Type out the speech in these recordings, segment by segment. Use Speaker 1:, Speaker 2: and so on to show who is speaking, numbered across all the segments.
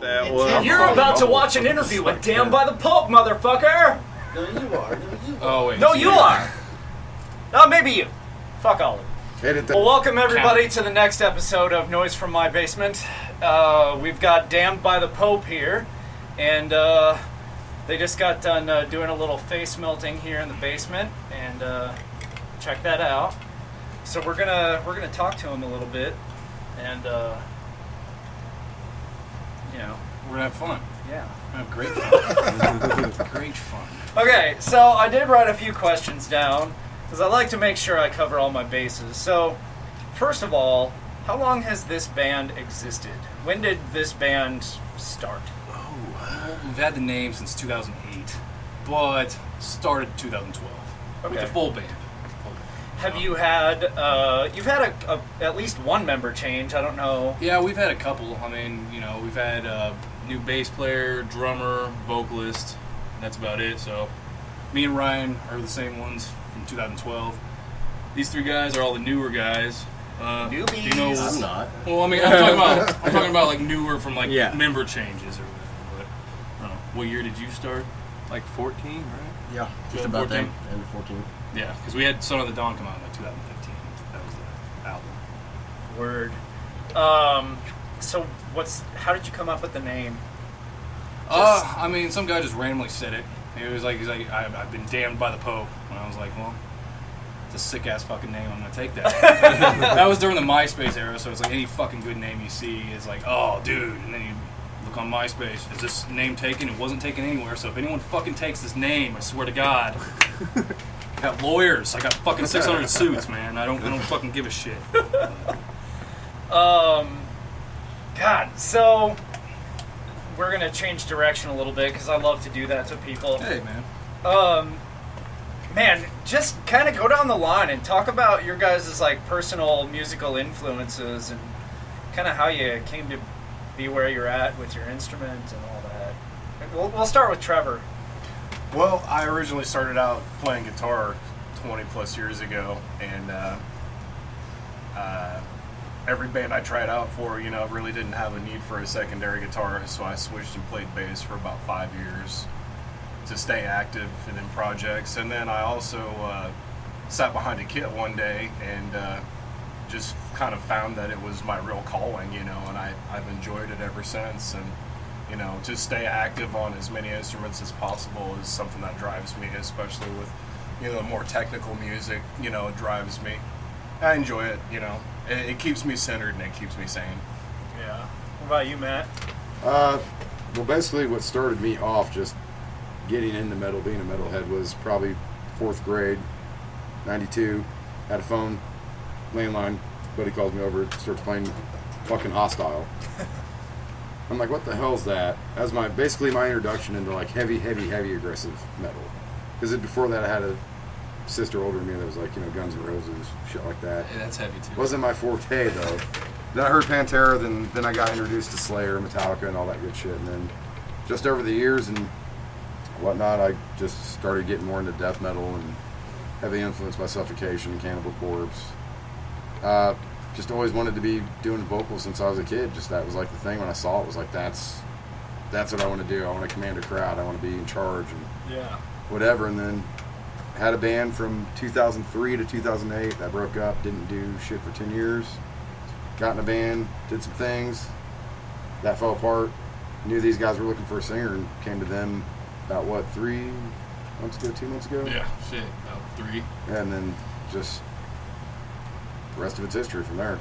Speaker 1: That was.
Speaker 2: You're about to watch an interview with Damned by the Pope, motherfucker!
Speaker 3: No, you are.
Speaker 4: Oh, wait.
Speaker 2: No, you are! No, maybe you. Fuck all of you. Well, welcome everybody to the next episode of Noise from My Basement. We've got Damned by the Pope here, and they just got done doing a little face melting here in the basement, and check that out. So we're gonna talk to him a little bit, and you know,
Speaker 4: we're gonna have fun.
Speaker 2: Yeah,
Speaker 4: we're gonna have great fun. Great fun.
Speaker 2: Okay, so I did write a few questions down, because I like to make sure I cover all my bases. So, first of all, how long has this band existed? When did this band start?
Speaker 4: Oh, well, we've had the name since 2008, but started 2012 with the full band.
Speaker 2: Have you had, you've had at least one member change, I don't know.
Speaker 4: Yeah, we've had a couple. I mean, you know, we've had a new bass player, drummer, vocalist, and that's about it. So, me and Ryan are the same ones from 2012. These three guys are all the newer guys.
Speaker 2: Newbies.
Speaker 4: You know,
Speaker 3: I'm not.
Speaker 4: Well, I mean, I'm talking about like newer from like member changes or whatever. But what year did you start?
Speaker 1: Like 14, right?
Speaker 3: Yeah, just about that.
Speaker 4: 14?
Speaker 3: End of 14.
Speaker 4: Yeah, because we had Son of the Dawn come out in like 2015. That was the album.
Speaker 2: Word. So how did you come up with the name?
Speaker 4: I mean, some guy just randomly said it. He's like, I've been damned by the Pope. And I was like, well, it's a sick ass fucking name. I'm gonna take that. That was during the MySpace era, so it's like any fucking good name you see is like, oh, dude. And then you look on MySpace. Is this name taken? It wasn't taken anywhere. So if anyone fucking takes this name, I swear to God, I got lawyers. I got fucking 600 suits, man. I don't fucking give a shit.
Speaker 2: God. So we're gonna change direction a little bit because I love to do that to people.
Speaker 4: Hey, man.
Speaker 2: Man, just kind of go down the line and talk about your guys' like personal musical influences and kind of how you came to be where you're at with your instrument and all that. We'll start with Trevor.
Speaker 5: Well, I originally started out playing guitar 20 plus years ago, and every band I tried out for, you know, really didn't have a need for a secondary guitarist, so I switched and played bass for about 5 years to stay active and in projects. And then I also sat behind a kit one day and just kind of found that it was my real calling, you know, and I've enjoyed it ever since. And, you know, to stay active on as many instruments as possible is something that drives me, especially with, you know, more technical music, you know, it drives me. I enjoy it, you know. It keeps me centered and it keeps me sane.
Speaker 2: Yeah. What about you, Matt?
Speaker 6: Well, basically what started me off just getting into metal, being a metalhead, was probably 4th grade, 92. Had a phone, landline. Buddy calls me over, starts playing fucking Hostile. I'm like, what the hell's that? That was basically my introduction into like heavy aggressive metal. Because before that I had a sister older than me that was like, you know, Guns N' Roses, shit like that.
Speaker 4: Yeah, that's heavy too.
Speaker 6: Wasn't my forte though. Then I heard Pantera, then I got introduced to Slayer, Metallica, and all that good shit. And then just over the years and whatnot, I just started getting more into death metal and heavy influenced by Suffocation, Cannibal Corpse. Just always wanted to be doing vocals since I was a kid. Just that was like the thing when I saw it, was like, that's what I want to do. I want to command a crowd. I want to be in charge and whatever. And then had a band from 2003 to 2008 that broke up, didn't do shit for 10 years. Got in a band, did some things, that fell apart. Knew these guys were looking for a singer and came to them about 2 months ago?
Speaker 4: Yeah, shit, about 3.
Speaker 6: And then just the rest of it's history from there.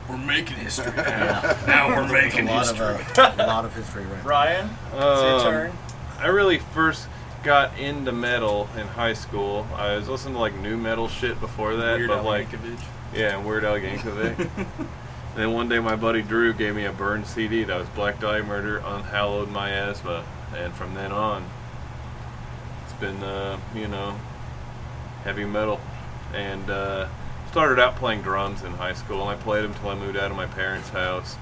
Speaker 4: We're making history now. Now we're making history.
Speaker 3: A lot of history right
Speaker 2: Ryan, it's your turn.
Speaker 1: I really first got into metal in high school. I was listening to like new metal shit before that,
Speaker 4: Weird
Speaker 1: but
Speaker 4: Al
Speaker 1: like
Speaker 4: Yankovic.
Speaker 1: Yeah, Weird Al Yankovic. And then one day my buddy Drew gave me a burned CD that was Black Dahlia Murder, Unhallowed Miasma, and from then on it's been you know, heavy metal. And started out playing drums in high school, and I played them until I moved out of my parents' house.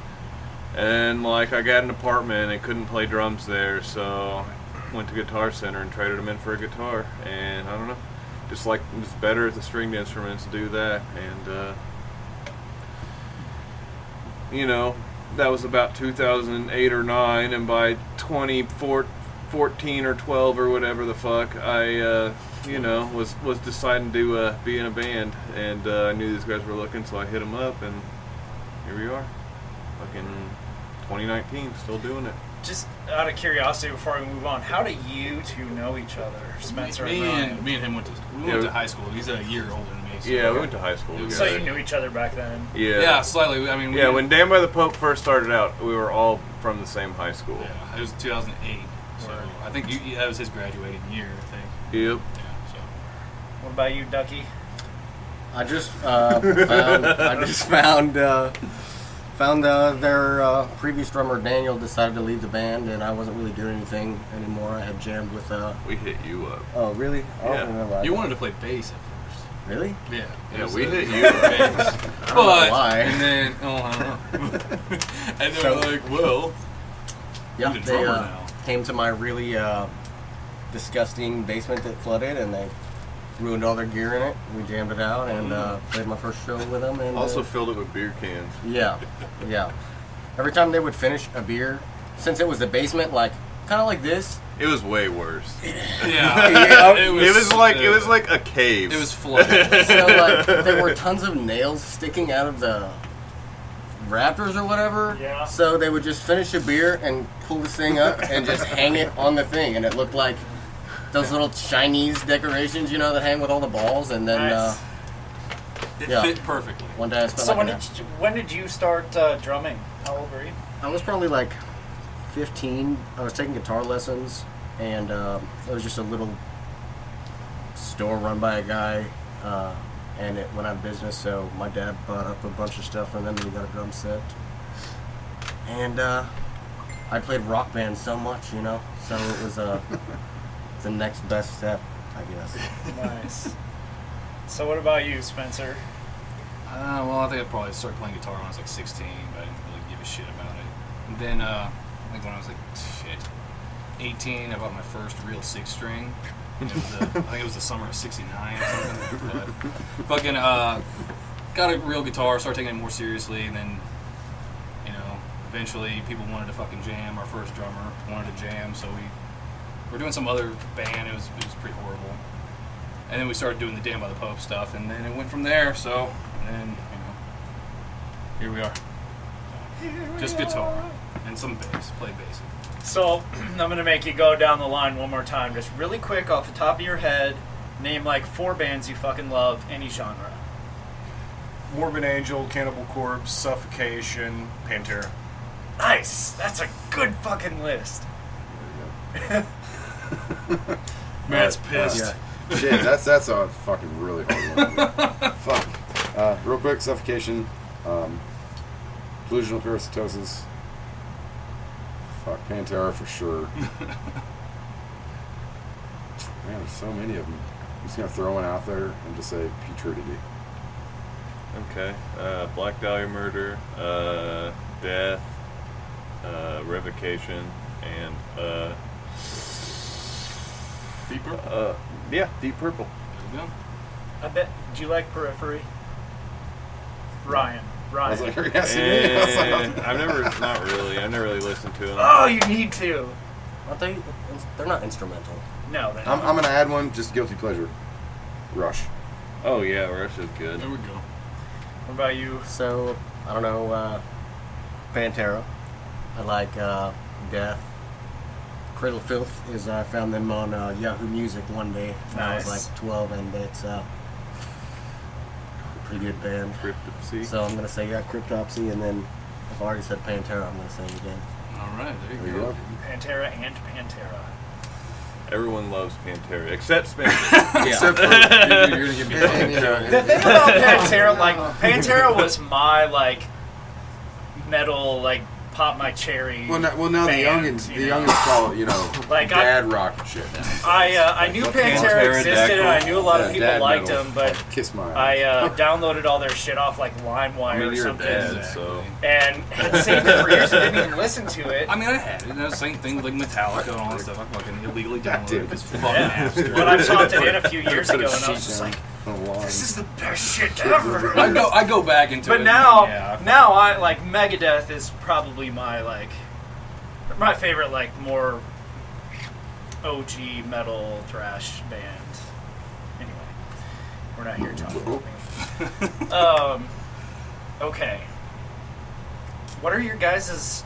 Speaker 1: And like I got an apartment and couldn't play drums there, so went to Guitar Center and traded them in for a guitar. And I don't know, just like it's better at the stringed instruments to do that. And you know, that was about 2008 or 9, and by 2014 or 12 or whatever the fuck, I was deciding to be in a band, and I knew these guys were looking, so I hit them up, and here we are, fucking 2019, still doing it.
Speaker 2: Just out of curiosity, before we move on, how do you two know each other, Spencer and Ryan?
Speaker 4: Me and him went to high school. He's a year older than me. So
Speaker 1: Yeah, we went to high school together.
Speaker 2: So you knew each other back then?
Speaker 1: Yeah,
Speaker 4: slightly. I mean,
Speaker 1: when Dan by the Pope first started out, we were all from the same high school.
Speaker 4: Yeah, it was 2008. So I think that was his graduating year, I think.
Speaker 1: Yep.
Speaker 4: Yeah, so.
Speaker 2: What about you, Ducky?
Speaker 3: I just found their previous drummer Daniel decided to leave the band, and I wasn't really doing anything anymore. I had jammed with.
Speaker 1: We hit you up.
Speaker 3: Oh, really? I don't
Speaker 1: Yeah.
Speaker 3: remember.
Speaker 4: You wanted to play bass at first.
Speaker 3: Really?
Speaker 4: Yeah.
Speaker 1: Yeah, we hit you up.
Speaker 3: I don't know why.
Speaker 4: And then, I don't know. And they were like, well,
Speaker 3: Yeah,
Speaker 4: need a
Speaker 3: they
Speaker 4: drummer now.
Speaker 3: came to my really disgusting basement that flooded, and they ruined all their gear in it. We jammed it out and played my first show with them. And
Speaker 1: Also filled it with beer cans.
Speaker 3: yeah. Every time they would finish a beer, since it was the basement, like kind of like this.
Speaker 1: It was way worse.
Speaker 4: yeah.
Speaker 1: It was like a cave.
Speaker 4: It was flooded.
Speaker 3: So like there were tons of nails sticking out of the rafters or whatever.
Speaker 2: Yeah.
Speaker 3: So they would just finish a beer and pull this thing up and just hang it on the thing, and it looked like those little Chinese decorations, that hang with all the balls. And then
Speaker 2: Nice.
Speaker 4: It
Speaker 3: yeah.
Speaker 4: fit perfectly.
Speaker 3: One day I spent
Speaker 2: So
Speaker 3: like
Speaker 2: when did you start drumming? How old were you?
Speaker 3: I was probably like 15. I was taking guitar lessons, and it was just a little store run by a guy, and it went out of business, so my dad bought up a bunch of stuff from them, and we got a drum set. And I played rock band so much, so it was the next best step, I guess.
Speaker 2: Nice. So what about you, Spencer?
Speaker 4: Well, I think I probably started playing guitar when I was like 16, but I didn't really give a shit about it. And then, I think when I was like, 18, I bought my first real 6-string. I think it was the summer of '69 or something. But fucking, got a real guitar, started taking it more seriously, and then, eventually people wanted to fucking jam. Our first drummer wanted to jam, so we were doing some other band. It was pretty horrible. And then we started doing the Dan by the Pope stuff, and then it went from there. So, and then, here we are. Just guitar and some bass. Play bass.
Speaker 2: So I'm going to make you go down the line one more time. Just really quick off the top of your head, name like 4 bands you fucking love, any genre.
Speaker 5: Morbid Angel, Cannibal Corpse, Suffocation, Pantera.
Speaker 2: Nice. That's a good fucking list.
Speaker 4: Matt's pissed.
Speaker 6: Yeah. Shit, that's a fucking really hard one. Fuck. Real quick, Suffocation, Delusional Parasitosis. Fuck, Pantera for sure. Man, there's so many of them. I'm just gonna throw one out there and just say Putridity.
Speaker 1: Okay. Black Dahlia Murder, Death, Revocation, and
Speaker 4: Deep Purple.
Speaker 1: Yeah, Deep Purple.
Speaker 4: There we go.
Speaker 2: I bet. Do you like Periphery? Ryan.
Speaker 6: I was like, are you asking me? I was like,
Speaker 1: I've never really listened to them.
Speaker 2: Oh, you need to.
Speaker 3: Aren't they? They're not instrumental.
Speaker 2: No, they're
Speaker 6: I'm
Speaker 2: not.
Speaker 6: gonna add one, just guilty pleasure. Rush.
Speaker 1: Oh yeah, Rush is good.
Speaker 4: There we go.
Speaker 2: What about you?
Speaker 3: So, I don't know, Pantera. I like Death. Cradle of Filth is, I found them on Yahoo Music one day when I was
Speaker 2: Nice.
Speaker 3: like 12, and it's a pretty good band.
Speaker 1: Cryptopsy.
Speaker 3: So I'm going to say, Cryptopsy, and then I've already said Pantera, I'm going to say it again.
Speaker 4: All right, there
Speaker 6: There
Speaker 4: you
Speaker 6: you
Speaker 4: go.
Speaker 6: go.
Speaker 2: Pantera and Pantera.
Speaker 1: Everyone loves Pantera except Spencer.
Speaker 6: Except for
Speaker 4: You're gonna give me
Speaker 3: And, you know,
Speaker 2: The thing about Pantera, Pantera was my, metal, pop my cherry.
Speaker 6: now the
Speaker 2: band,
Speaker 6: youngins,
Speaker 2: you
Speaker 6: the
Speaker 2: know?
Speaker 6: youngins call it,
Speaker 2: Like,
Speaker 6: dad rock and shit.
Speaker 2: I knew Pantera
Speaker 1: Pantera,
Speaker 2: existed, and I knew a lot of
Speaker 6: Yeah,
Speaker 2: people
Speaker 6: dad
Speaker 2: liked
Speaker 6: metal.
Speaker 2: them, but
Speaker 6: Kiss my
Speaker 2: I
Speaker 6: ass.
Speaker 2: downloaded all their shit off LimeWire
Speaker 1: I mean,
Speaker 2: or
Speaker 1: you're a
Speaker 2: something,
Speaker 1: dad, so
Speaker 2: and had saved it for years and didn't even listen to it.
Speaker 4: I mean, I had it. The same thing with Metallica and all that stuff. I fuccking illegally
Speaker 6: God
Speaker 4: downloaded
Speaker 6: damn
Speaker 4: it
Speaker 6: it.
Speaker 4: because fucking
Speaker 2: Yeah.
Speaker 4: Napster.
Speaker 2: But I popped it in a few years ago, and I was just like,
Speaker 6: I don't know lines.
Speaker 2: This is the best shit ever.
Speaker 4: I go back into it.
Speaker 2: But now,
Speaker 4: yeah,
Speaker 2: now I like Megadeth is probably my favorite more OG metal thrash band. Anyway, we're not here talking about me. Okay. What are your guys's?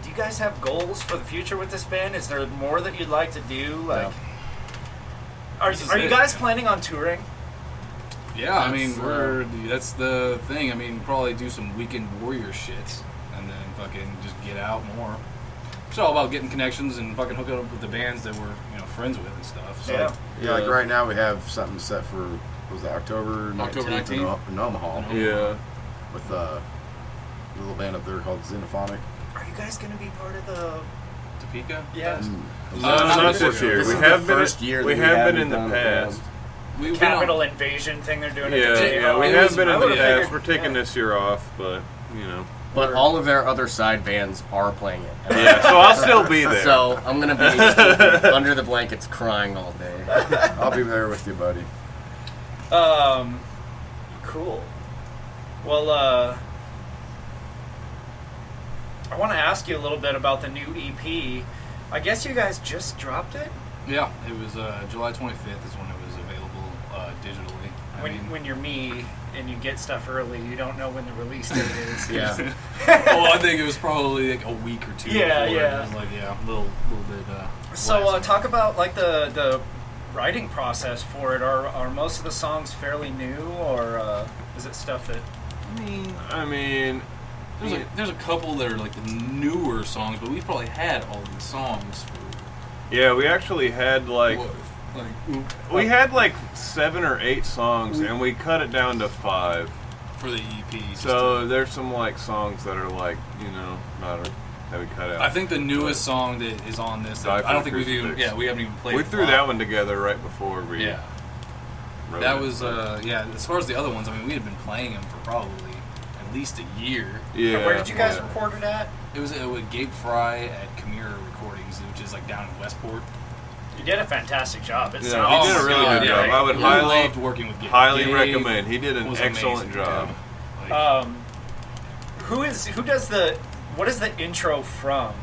Speaker 2: Do you guys have goals for the future with this band? Is there more that you'd like to do? Like, are you guys planning on touring?
Speaker 4: Yeah, I mean, that's the thing. I mean, probably do some Weekend Warrior shit, and then fucking just get out more. It's all about getting connections and fucking hooking up with the bands that we're friends with and stuff. So,
Speaker 6: yeah. Like right now we have something set for what was that, October 19th in Omaha.
Speaker 1: Yeah.
Speaker 6: With a little band up there called Xenophonic.
Speaker 2: Are you guys gonna be part of the
Speaker 4: Topeka?
Speaker 2: Yeah.
Speaker 1: Not this year.
Speaker 3: This
Speaker 1: We
Speaker 3: is
Speaker 1: have
Speaker 3: the
Speaker 1: been.
Speaker 3: first year
Speaker 1: We
Speaker 3: that
Speaker 1: have been in
Speaker 3: haven't
Speaker 1: the
Speaker 3: done
Speaker 1: past.
Speaker 2: Capital Invasion thing they're doing?
Speaker 1: Yeah,
Speaker 2: at the
Speaker 1: yeah. We
Speaker 2: J-Ho?
Speaker 1: have been in
Speaker 2: I
Speaker 1: the
Speaker 2: would've
Speaker 1: past.
Speaker 2: figured-
Speaker 1: We're taking this year off, but
Speaker 3: But all of their other side bands are playing it.
Speaker 1: Yeah, so I'll still be there.
Speaker 3: So I'm gonna be under the blankets crying all day.
Speaker 6: I'll be there with you, buddy.
Speaker 2: Cool. Well, I want to ask you a little bit about the new EP. I guess you guys just dropped it?
Speaker 4: Yeah, it was July 25th is when it was available digitally.
Speaker 2: When you're me and you get stuff early, you don't know when the release date is.
Speaker 3: Yeah.
Speaker 4: Well, I think it was probably like a week or two
Speaker 2: Yeah,
Speaker 4: before.
Speaker 2: yeah.
Speaker 4: It was like, a little bit...
Speaker 2: So talk about like the writing process for it. Are most of the songs fairly new, or is it stuff that...
Speaker 1: I mean,
Speaker 4: there's a couple that are like the newer songs, but we've probably had all these songs for...
Speaker 1: yeah, we actually had like
Speaker 4: What,
Speaker 1: we had like 7 or 8 songs, and we cut it down to 5
Speaker 4: for the EP.
Speaker 1: So there's some like songs that are like not that we cut out.
Speaker 4: I think the newest song that is on this,
Speaker 1: Die
Speaker 4: I don't
Speaker 1: for
Speaker 4: think we've even,
Speaker 1: Crucifix.
Speaker 4: we haven't even played.
Speaker 1: We
Speaker 4: it
Speaker 1: threw
Speaker 4: live.
Speaker 1: that one together right before we.
Speaker 4: Yeah.
Speaker 1: wrote
Speaker 4: That
Speaker 1: it,
Speaker 4: was
Speaker 1: but-
Speaker 4: as far as the other ones, I mean, we had been playing them for probably at least a year.
Speaker 1: Yeah.
Speaker 2: Where did you guys
Speaker 1: yeah.
Speaker 2: record it at?
Speaker 4: It was with Gabe Fry at Chimera Recordings, which is like down in Westport.
Speaker 2: You did a fantastic job. It
Speaker 1: Yeah,
Speaker 2: sounds
Speaker 1: he did a really
Speaker 4: God,
Speaker 1: good
Speaker 4: yeah,
Speaker 1: job. I would
Speaker 4: I loved working with Gabe.
Speaker 1: highly
Speaker 4: Gabe
Speaker 1: recommend. He did an
Speaker 4: was
Speaker 1: excellent
Speaker 4: amazing,
Speaker 1: job.
Speaker 4: yeah. Like,
Speaker 2: who does the what is the intro from?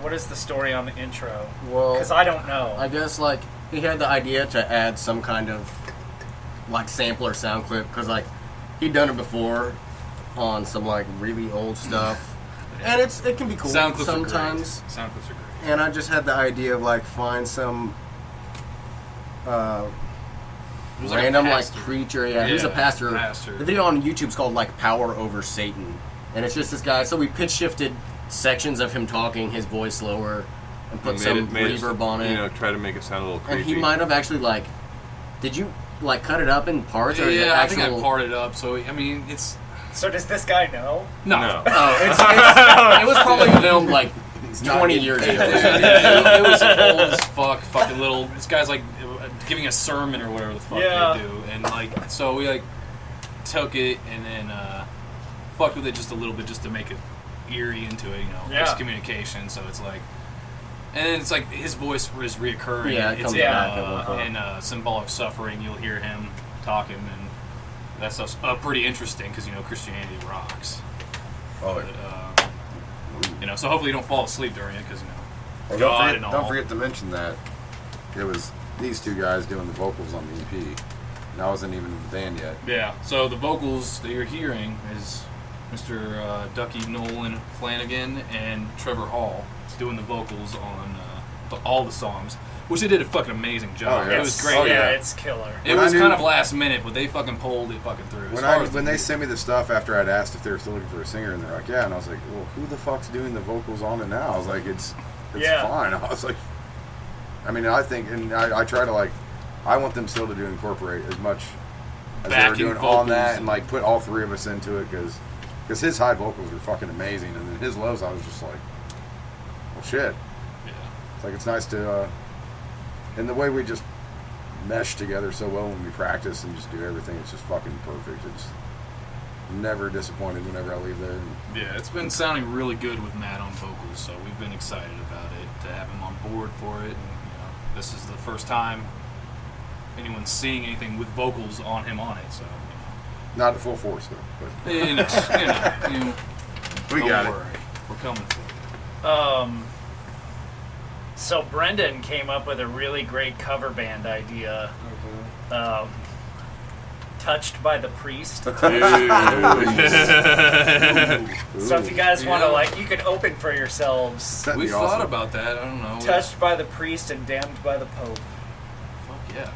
Speaker 2: What is the story on the intro?
Speaker 3: Well,
Speaker 2: Because I don't know.
Speaker 3: I guess like he had the idea to add some kind of like sample or sound clip because like he'd done it before on some like really old stuff, and it can be cool
Speaker 4: sound clips
Speaker 3: sometimes.
Speaker 4: Are great. Sound clips are great.
Speaker 3: And I just had the idea of like find some
Speaker 4: It was like a
Speaker 3: random like
Speaker 4: pastor.
Speaker 3: preacher. Yeah, he's a pastor.
Speaker 4: Pastor.
Speaker 3: The video on YouTube's called like Power Over Satan, and it's just this guy. So we pitch shifted sections of him talking, his voice lower, and put some reverb on it.
Speaker 1: Try to make it sound a little creepy.
Speaker 3: And he might have actually like, did you like cut it up in parts or is it
Speaker 4: Yeah, I
Speaker 3: actual?
Speaker 4: think I parted it up. So I mean, it's
Speaker 2: So does this guy know?
Speaker 1: No.
Speaker 3: Oh, it was probably filmed like 20 years ago.
Speaker 4: it was old as fucking little. This guy's like giving a sermon or whatever the fuck
Speaker 2: Yeah.
Speaker 4: they do, and like so we like took it and then fucked with it just a little bit just to make it eerie into it,
Speaker 2: Yeah.
Speaker 4: excommunication. So it's like, and then it's like his voice is reoccurring.
Speaker 3: Yeah, it
Speaker 4: it's
Speaker 3: comes
Speaker 4: in,
Speaker 3: back at one point.
Speaker 4: in symbolic suffering. You'll hear him talking, and that's pretty interesting because Christianity rocks.
Speaker 6: Oh,
Speaker 4: But, so hopefully you don't fall asleep during it because
Speaker 6: Well,
Speaker 4: God and all.
Speaker 6: don't forget to mention that it was these two guys doing the vocals on the EP, and I wasn't even in the band yet.
Speaker 4: Yeah, so the vocals that you're hearing is Mr. Ducky Nolan Flanagan and Trevor Hall doing the vocals on all the songs, which they did a fucking amazing job.
Speaker 6: Oh, yeah.
Speaker 4: It was great.
Speaker 6: Oh, yeah.
Speaker 2: It's killer.
Speaker 4: It
Speaker 6: When
Speaker 4: was
Speaker 6: I knew-
Speaker 4: kind of last minute, but they fucking pulled it fucking through.
Speaker 6: When they sent me the stuff after I'd asked if they were still looking for a singer, and they're like, yeah, and I was like, well, who the fuck's doing the vocals on it now? I was like, it's
Speaker 2: Yeah.
Speaker 6: fine. I was like, I mean, I think, and I try to like, I want them still to incorporate as much as they were
Speaker 4: Backing
Speaker 6: doing on
Speaker 4: vocals
Speaker 6: that, and like put all three of us into it because his high vocals were fucking amazing, and then his lows, I was just like, well, shit.
Speaker 4: Yeah.
Speaker 6: It's like it's nice to, and the way we just mesh together so well when we practice and just do everything, it's just fucking perfect. It's never disappointed whenever I leave there.
Speaker 4: Yeah, it's been sounding really good with Matt on vocals, so we've been excited about it to have him on board for it. And, this is the first time anyone seeing anything with vocals on him on it. So
Speaker 6: Not at full force though. But
Speaker 4: you know,
Speaker 6: we
Speaker 4: don't
Speaker 6: got
Speaker 4: worry. We're coming for you.
Speaker 2: So Brendan came up with a really great cover band idea. Touched by the Priest. So if you guys want to, you can open for yourselves.
Speaker 4: We thought about that. I don't know.
Speaker 2: Touched by the Priest and damned by the Pope.
Speaker 4: Fuck yeah.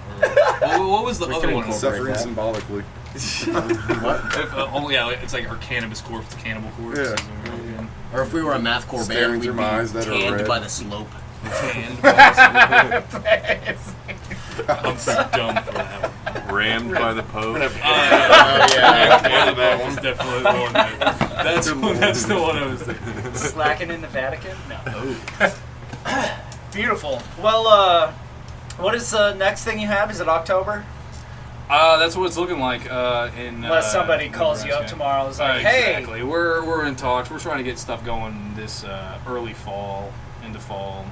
Speaker 4: What was the other one?
Speaker 6: Suffering symbolically.
Speaker 3: What?
Speaker 4: It's like our cannabis corpse, the cannibal corpse.
Speaker 6: Yeah.
Speaker 3: Or if we were a mathcore
Speaker 6: Staring
Speaker 3: band,
Speaker 6: through
Speaker 3: we'd
Speaker 6: my
Speaker 3: be
Speaker 6: eyes that are
Speaker 3: tanned
Speaker 6: red.
Speaker 3: by the slope.
Speaker 4: Tanned by the slope. I'm so dumb for that one.
Speaker 1: Rammed by the Pope.
Speaker 4: Yeah, that one's definitely the one. That's the one I was thinking.
Speaker 2: Slacking in the Vatican? No. Beautiful. Well, what is the next thing you have? Is it October?
Speaker 4: That's what it's looking like.
Speaker 2: Unless somebody calls you up tomorrow and is like, hey.
Speaker 4: Exactly. We're in talks. We're trying to get stuff going this early fall, into fall.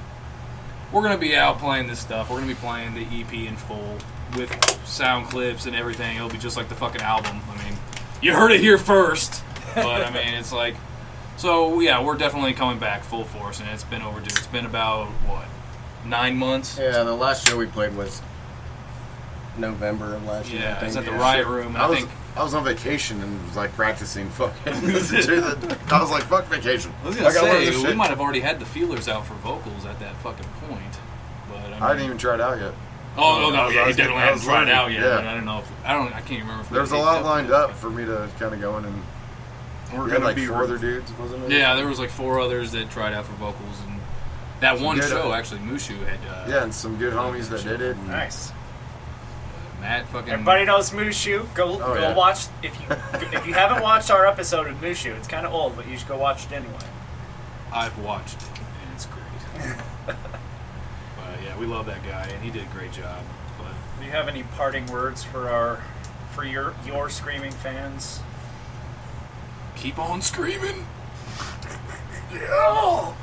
Speaker 4: We're going to be out playing this stuff. We're going to be playing the EP in full with sound clips and everything. It'll be just like the fucking album. I mean, you heard it here first. But, I mean, it's like... So, yeah, we're definitely coming back full force, and it's been overdue. It's been about, 9 months?
Speaker 3: Yeah, the last show we played was November of last year.
Speaker 4: Yeah,
Speaker 3: I
Speaker 4: it's
Speaker 3: think.
Speaker 4: at the Riot Room, and
Speaker 6: I was on vacation and was like practicing fucking. I was like, fuck vacation.
Speaker 4: I was gonna say, we might have already had the feelers out for vocals at that fucking point. But
Speaker 6: I didn't even try it out yet.
Speaker 4: Oh no, yeah, you definitely
Speaker 6: I
Speaker 4: haven't
Speaker 6: was
Speaker 4: tried
Speaker 6: learning,
Speaker 4: out yet.
Speaker 6: yeah.
Speaker 4: And I don't know I can't remember if
Speaker 6: There was a lot lined up for me to kind of go in and.
Speaker 5: We're
Speaker 6: We had
Speaker 5: gonna
Speaker 6: like
Speaker 5: be
Speaker 6: 4 other dudes, wasn't it?
Speaker 4: Yeah, there was like 4 others that tried out for vocals, and that one
Speaker 6: good,
Speaker 4: show actually, Mushu had.
Speaker 6: Yeah, and some good homies that did it. And
Speaker 2: Nice.
Speaker 4: Matt fucking.
Speaker 2: Everybody knows Mushu. Go
Speaker 6: yeah.
Speaker 2: watch if you haven't watched our episode of Mushu. It's kind of old, but you should go watch it anyway.
Speaker 4: I've watched it, and it's great. But yeah, we love that guy, and he did a great job. But
Speaker 2: Do you have any parting words for your screaming fans?
Speaker 4: keep on screaming.
Speaker 2: Yeah.